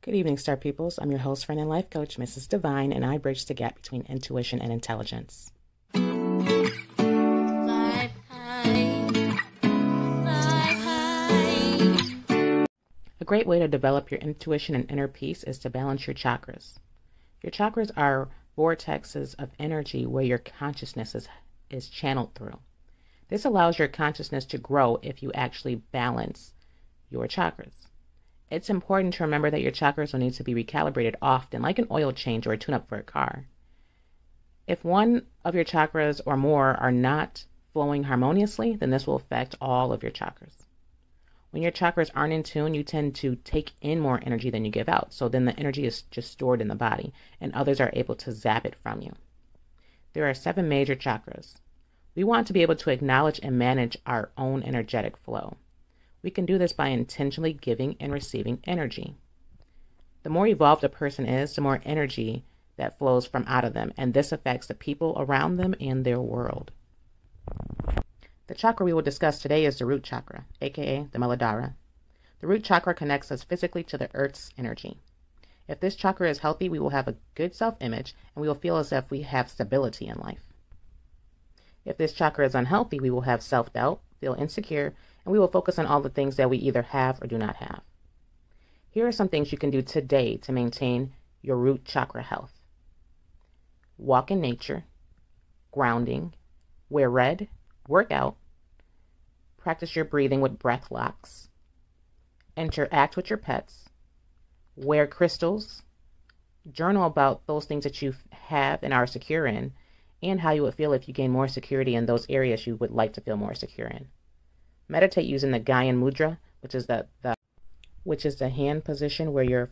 Good evening, Star Peoples. I'm your host, friend, and life coach, Mrs.Divine, and I bridge the gap between intuition and intelligence. Fly high, fly high. A great way to develop your intuition and inner peace is to balance your chakras. Your chakras are vortexes of energy where your consciousness is channeled through. This allows your consciousness to grow if you actually balance your chakras. It's important to remember that your chakras will need to be recalibrated often, like an oil change or a tune-up for a car. If one of your chakras or more are not flowing harmoniously, then this will affect all of your chakras. When your chakras aren't in tune, you tend to take in more energy than you give out. So then the energy is just stored in the body, and others are able to zap it from you. There are 7 major chakras. We want to be able to acknowledge and manage our own energetic flow. We can do this by intentionally giving and receiving energy. The more evolved a person is, the more energy that flows from out of them, and this affects the people around them and their world. The chakra we will discuss today is the root chakra, aka the Muladhara. The root chakra connects us physically to the earth's energy. If this chakra is healthy, we will have a good self-image, and we will feel as if we have stability in life. If this chakra is unhealthy, we will have self-doubt, feel insecure, and we will focus on all the things that we either have or do not have. Here are some things you can do today to maintain your root chakra health. Walk in nature, grounding, wear red, work out, practice your breathing with breath locks, interact with your pets, wear crystals, journal about those things that you have and are secure in, and how you would feel if you gain more security in those areas you would like to feel more secure in. Meditate using the Gyan Mudra, which is the hand position where your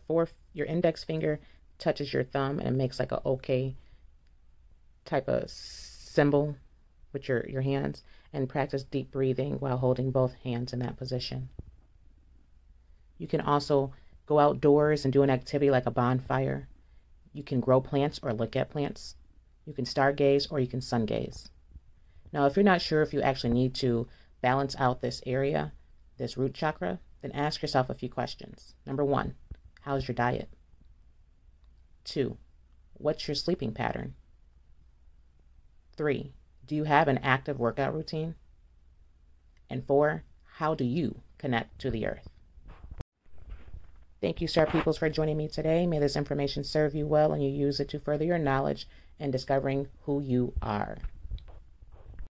index finger touches your thumb and it makes like a OK type of symbol with your hands, and practice deep breathing while holding both hands in that position. You can also go outdoors and do an activity like a bonfire. You can grow plants or look at plants. You can stargaze or you can sun gaze. Now, if you're not sure if you actually need to balance out this area, this root chakra, then ask yourself a few questions. Number 1, how's your diet? 2, what's your sleeping pattern? 3, do you have an active workout routine? And 4, how do you connect to the earth? Thank you, Star Peoples, for joining me today. May this information serve you well and you use it to further your knowledge and discovering who you are.